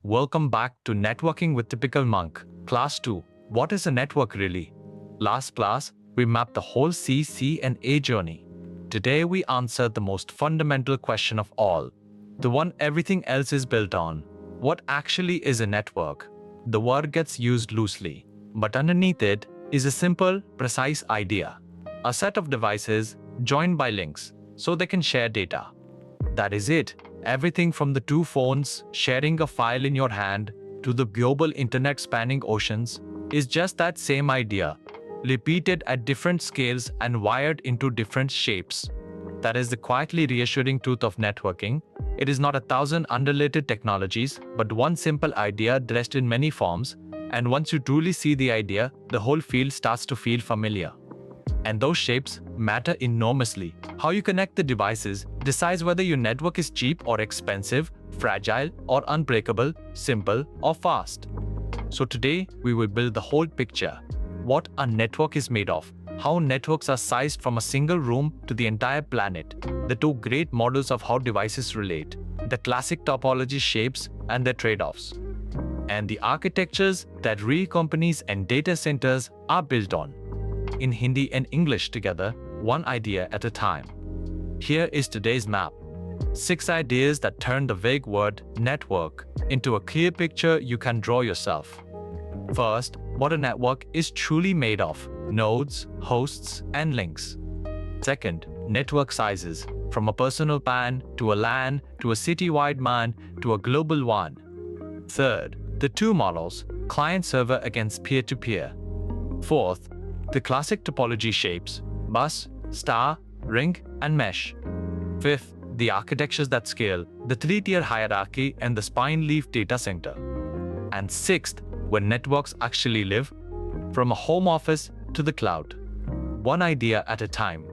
Welcome back to Networking with Typical Monk. Class 2. What is a network really? Last class, we mapped the whole CCNA journey. Today we answer the most fundamental question of all, the one everything else is built on. What actually is a network? The word gets used loosely, but underneath it is a simple, precise idea. A set of devices joined by links so they can share data. That is it. Everything from the two phones sharing a file in your hand to the global internet spanning oceans is just that same idea, repeated at different scales and wired into different shapes. That is the quietly reassuring truth of networking. It is not 1,000 unrelated technologies, but one simple idea dressed in many forms, and once you truly see the idea, the whole field starts to feel familiar. And those shapes matter enormously. How you connect the devices decides whether your network is cheap or expensive, fragile or unbreakable, simple or fast. So today, we will build the whole picture. What a network is made of, how networks are sized from a single room to the entire planet, the two great models of how devices relate, the classic topology shapes and their trade-offs, and the architectures that real companies and data centers are built on. In Hindi and English together, one idea at a time. Here is today's map. 6 ideas that turn the vague word network into a clear picture you can draw yourself. First, what a network is truly made of: nodes, hosts, and links. Second, network sizes, from a personal PAN to a LAN to a citywide MAN to a global WAN. Third, the two models, client-server against peer-to-peer. Fourth, the classic topology shapes: bus, star, ring, and mesh. Fifth, the architectures that scale, the three-tier hierarchy and the spine-leaf data center. And sixth, where networks actually live, from a home office to the cloud. One idea at a time.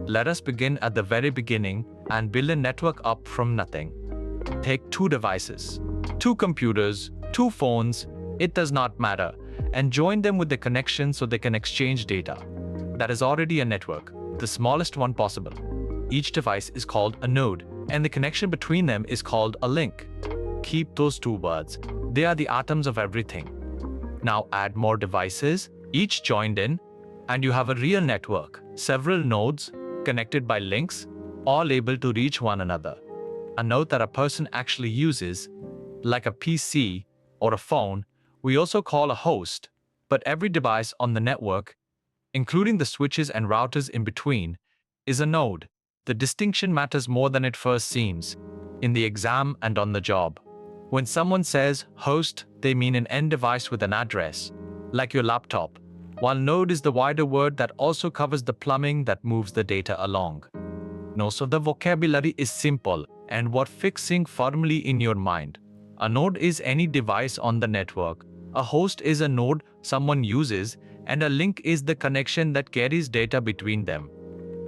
Let us begin at the very beginning and build a network up from nothing. Take two devices, two computers, two phones, it does not matter, and join them with the connection so they can exchange data. That is already a network, the smallest one possible. Each device is called a node, and the connection between them is called a link. Keep those two words. They are the atoms of everything. Now add more devices, each joined in, and you have a real network. Several nodes connected by links, all able to reach one another. A node that a person actually uses, like a PC or a phone, we also call a host, but every device on the network, including the switches and routers in between, is a node. The distinction matters more than it first seems, in the exam and on the job. When someone says host, they mean an end device with an address, like your laptop, while node is the wider word that also covers the plumbing that moves the data along. Most of the vocabulary is simple and worth fixing firmly in your mind. A node is any device on the network. A host is a node someone uses, and a link is the connection that carries data between them.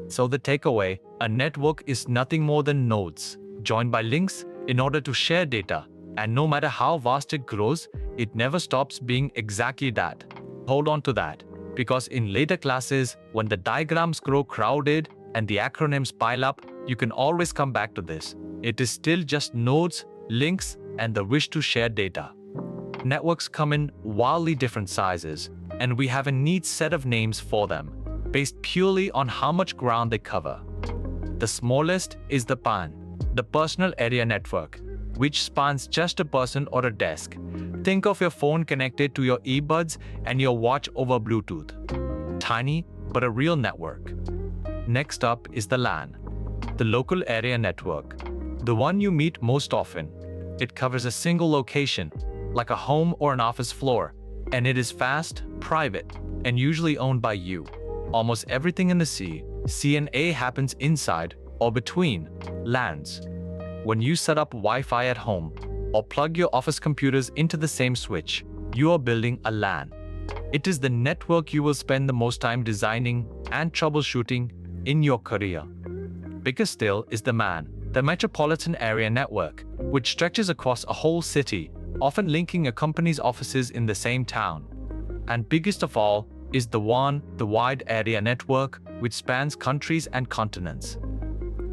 So the takeaway, a network is nothing more than nodes, joined by links in order to share data, and no matter how vast it grows, it never stops being exactly that. Hold on to that, because in later classes, when the diagrams grow crowded and the acronyms pile up, you can always come back to this. It is still just nodes, links, and the wish to share data. Networks come in wildly different sizes, and we have a neat set of names for them, based purely on how much ground they cover. The smallest is the PAN, the personal area network, which spans just a person or a desk. Think of your phone connected to your earbuds and your watch over Bluetooth. Tiny, but a real network. Next up is the LAN, the local area network, the one you meet most often. It covers a single location, like a home or an office floor, and it is fast, private, and usually owned by you. Almost everything in the CCNA happens inside or between LANs. When you set up Wi-Fi at home or plug your office computers into the same switch, you are building a LAN. It is the network you will spend the most time designing and troubleshooting in your career. Bigger still is the MAN, the Metropolitan Area Network, which stretches across a whole city, often linking a company's offices in the same town. And biggest of all is the WAN, the Wide Area Network, which spans countries and continents.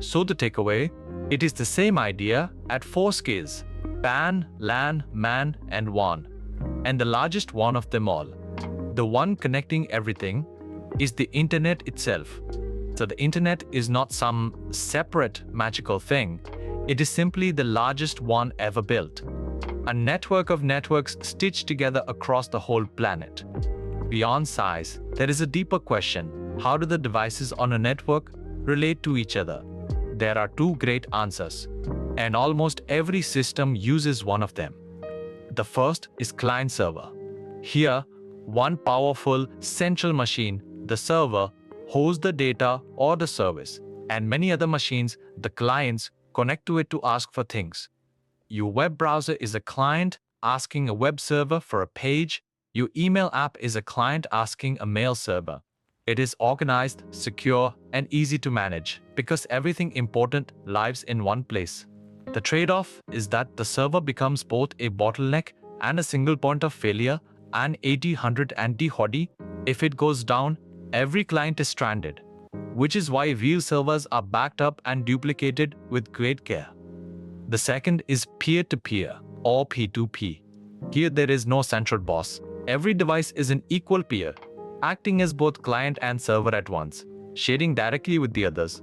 So the takeaway, it is the same idea at 4 scales. PAN, LAN, MAN, and WAN. And the largest one of them all, the one connecting everything, is the internet itself. So the internet is not some separate magical thing. It is simply the largest one ever built. A network of networks stitched together across the whole planet. Beyond size, there is a deeper question. How do the devices on a network relate to each other? There are two great answers, and almost every system uses one of them. The first is client-server. Here, one powerful central machine, the server, hosts the data or the service, and many other machines, the clients, connect to it to ask for things. Your web browser is a client asking a web server for a page. Your email app is a client asking a mail server. It is organized, secure, and easy to manage because everything important lives in one place. The trade-off is that the server becomes both a bottleneck and a single point of failure, an 80-100 anti-HODI. If it goes down, every client is stranded, which is why real servers are backed up and duplicated with great care. The second is peer-to-peer or P2P. Here there is no central boss. Every device is an equal peer, acting as both client and server at once, sharing directly with the others.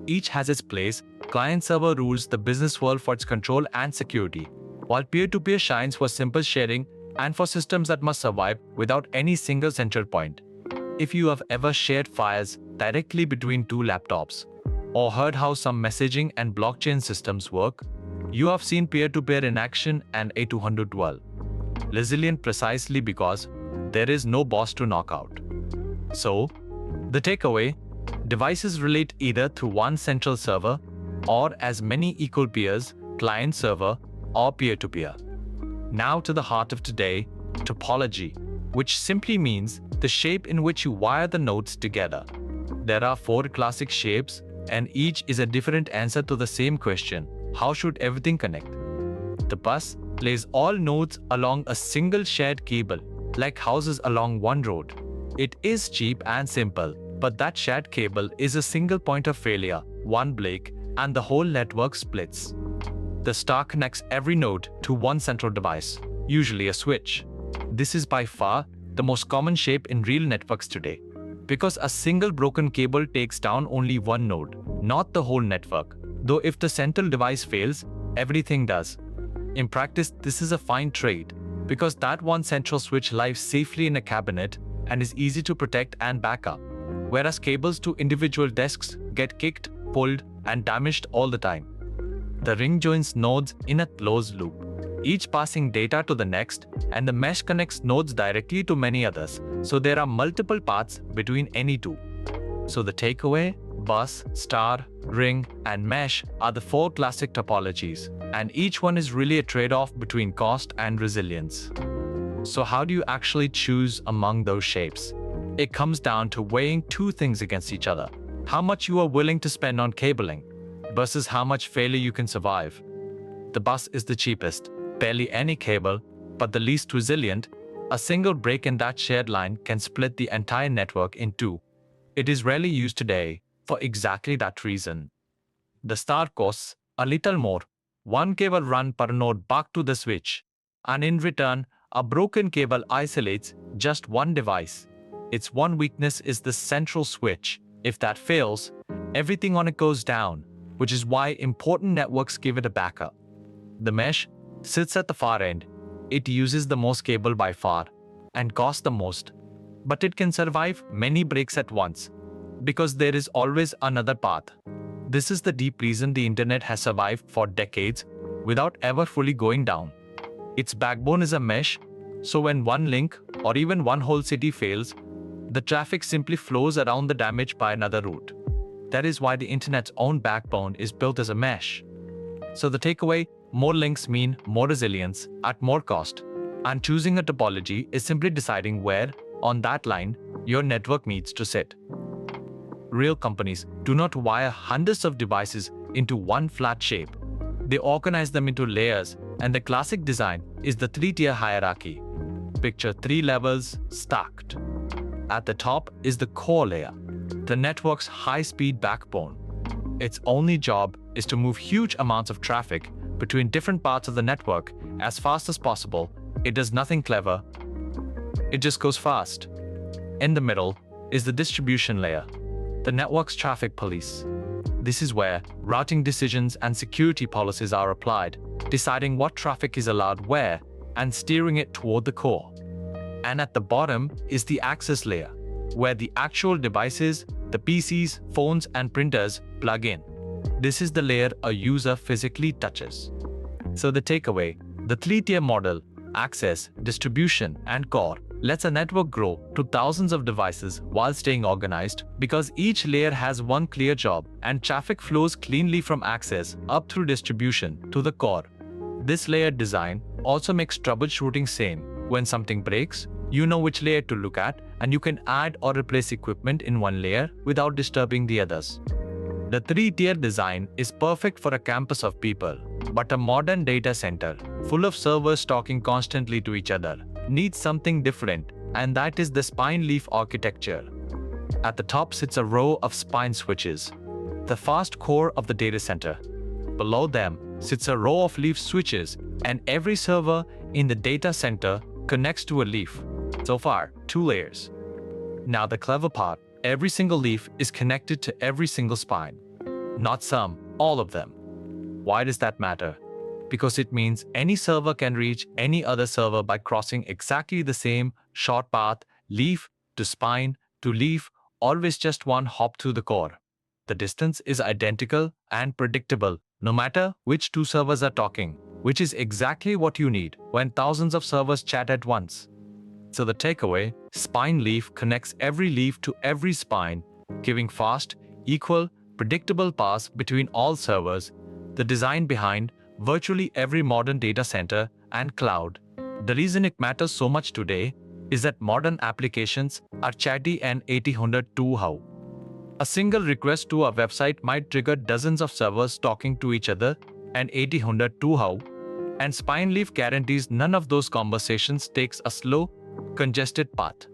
Each has its place. Client-server rules the business world for its control and security, while peer-to-peer shines for simple sharing and for systems that must survive without any single central point. If you have ever shared files directly between two laptops, or heard how some messaging and blockchain systems work, you have seen peer-to-peer in action and A200 well. Resilient precisely because there is no boss to knock out. So, the takeaway, devices relate either through one central server or as many equal peers, client-server, or peer-to-peer. Now to the heart of today, topology, which simply means the shape in which you wire the nodes together. There are 4 classic shapes, and each is a different answer to the same question: how should everything connect? The bus lays all nodes along a single shared cable, like houses along one road. It is cheap and simple, but that shared cable is a single point of failure, one break, and the whole network splits. The star connects every node to one central device, usually a switch. This is by far the most common shape in real networks today, because a single broken cable takes down only one node, not the whole network. Though if the central device fails, everything does. In practice, this is a fine trade, because that one central switch lives safely in a cabinet and is easy to protect and back up, whereas cables to individual desks get kicked, pulled, and damaged all the time. The ring joins nodes in a closed loop, each passing data to the next, and the mesh connects nodes directly to many others, so there are multiple paths between any two. So the takeaway, bus, star, ring, and mesh are the 4 classic topologies, and each one is really a trade-off between cost and resilience. So how do you actually choose among those shapes? It comes down to weighing 2 things against each other: how much you are willing to spend on cabling versus how much failure you can survive. The bus is the cheapest, barely any cable, but the least resilient. A single break in that shared line can split the entire network in 2. It is rarely used today for exactly that reason. The star costs a little more. One cable run per node back to the switch, and in return, a broken cable isolates just one device. Its one weakness is the central switch. If that fails, everything on it goes down, which is why important networks give it a backup. The mesh sits at the far end. It uses the most cable by far and costs the most, but it can survive many breaks at once because there is always another path. This is the deep reason the internet has survived for decades without ever fully going down. Its backbone is a mesh, so when one link or even one whole city fails, the traffic simply flows around the damage by another route. That is why the internet's own backbone is built as a mesh. So the takeaway, more links mean more resilience at more cost. And choosing a topology is simply deciding where, on that line, your network needs to sit. Real companies do not wire hundreds of devices into one flat shape. They organize them into layers, and the classic design is the 3-tier hierarchy. Picture 3 levels stacked. At the top is the core layer, the network's high-speed backbone. Its only job is to move huge amounts of traffic between different parts of the network as fast as possible. It does nothing clever. It just goes fast. In the middle is the distribution layer, the network's traffic police. This is where routing decisions and security policies are applied, deciding what traffic is allowed where and steering it toward the core. And at the bottom is the access layer, where the actual devices, the PCs, phones, and printers plug in. This is the layer a user physically touches. So the takeaway, the three-tier model, access, distribution, and core, lets a network grow to thousands of devices while staying organized because each layer has one clear job and traffic flows cleanly from access up through distribution to the core. This layered design also makes troubleshooting same. When something breaks, you know which layer to look at, and you can add or replace equipment in one layer without disturbing the others. The three-tier design is perfect for a campus of people, but a modern data center, full of servers talking constantly to each other, needs something different, and that is the spine leaf architecture. At the top sits a row of spine switches, the fast core of the data center. Below them sits a row of leaf switches, and every server in the data center connects to a leaf. So far, 2 layers. Now the clever part, every single leaf is connected to every single spine. Not some, all of them. Why does that matter? Because it means any server can reach any other server by crossing exactly the same short path, leaf to spine to leaf, always just one hop through the core. The distance is identical and predictable, no matter which 2 servers are talking, which is exactly what you need when thousands of servers chat at once. So the takeaway, spine leaf connects every leaf to every spine, giving fast, equal, predictable paths between all servers. The design behind virtually every modern data center and cloud. The reason it matters so much today is that modern applications are chatty and 800 too how. A single request to a website might trigger dozens of servers talking to each other and 800 too how, and spine leaf guarantees none of those conversations takes a slow, congested path.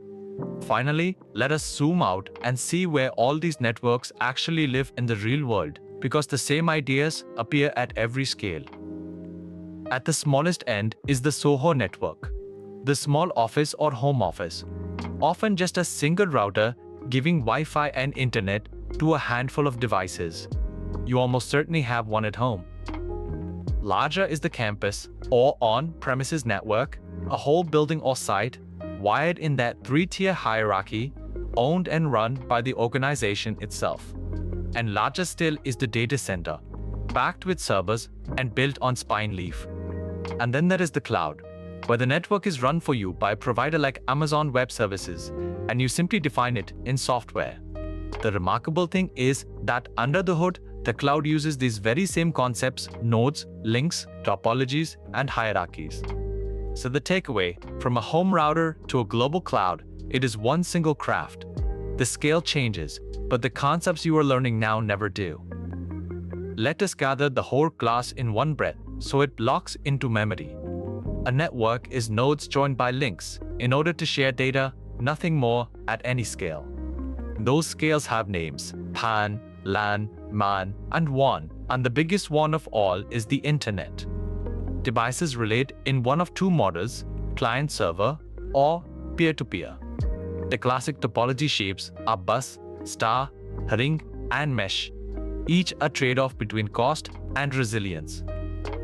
Finally, let us zoom out and see where all these networks actually live in the real world, because the same ideas appear at every scale. At the smallest end is the Soho network, the small office or home office, often just a single router giving Wi-Fi and internet to a handful of devices. You almost certainly have one at home. Larger is the campus or on-premises network, a whole building or site, wired in that 3-tier hierarchy, owned and run by the organization itself. And larger still is the data center, packed with servers and built on spine leaf. And then there is the cloud, where the network is run for you by a provider like Amazon Web Services, and you simply define it in software. The remarkable thing is that under the hood, the cloud uses these very same concepts, nodes, links, topologies, and hierarchies. So the takeaway, from a home router to a global cloud, it is one single craft. The scale changes, but the concepts you are learning now never do. Let us gather the whole class in one breath so it locks into memory. A network is nodes joined by links in order to share data, nothing more, at any scale. Those scales have names: PAN, LAN, MAN, and WAN, and the biggest one of all is the Internet. Devices relate in one of 2 models, client-server or peer-to-peer. The classic topology shapes are bus, star, ring, and mesh, each a trade-off between cost and resilience.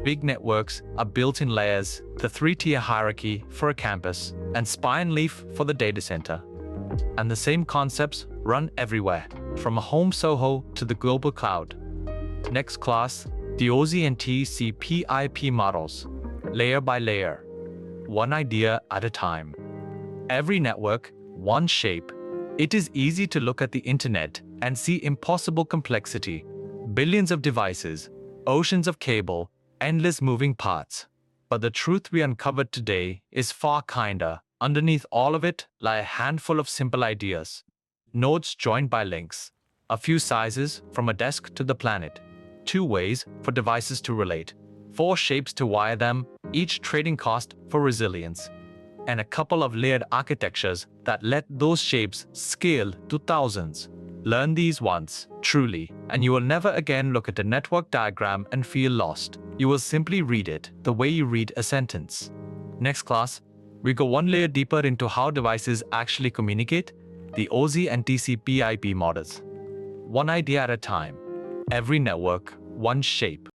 Big networks are built in layers, the 3-tier hierarchy for a campus, and spine leaf for the data center. And the same concepts run everywhere, from a home Soho to the global cloud. Next class, the OZ and TCP/IP models, layer by layer, one idea at a time. Every network, one shape. It is easy to look at the internet and see impossible complexity, billions of devices, oceans of cable, endless moving parts. But the truth we uncovered today is far kinder. Underneath all of it lie a handful of simple ideas. Nodes joined by links, a few sizes from a desk to the planet, 2 ways for devices to relate, 4 shapes to wire them, each trading cost for resilience, and a couple of layered architectures that let those shapes scale to thousands. Learn these once, truly, and you will never again look at a network diagram and feel lost. You will simply read it the way you read a sentence. Next class, we go one layer deeper into how devices actually communicate, the OZ and TCP/IP models. One idea at a time. Every network, one shape.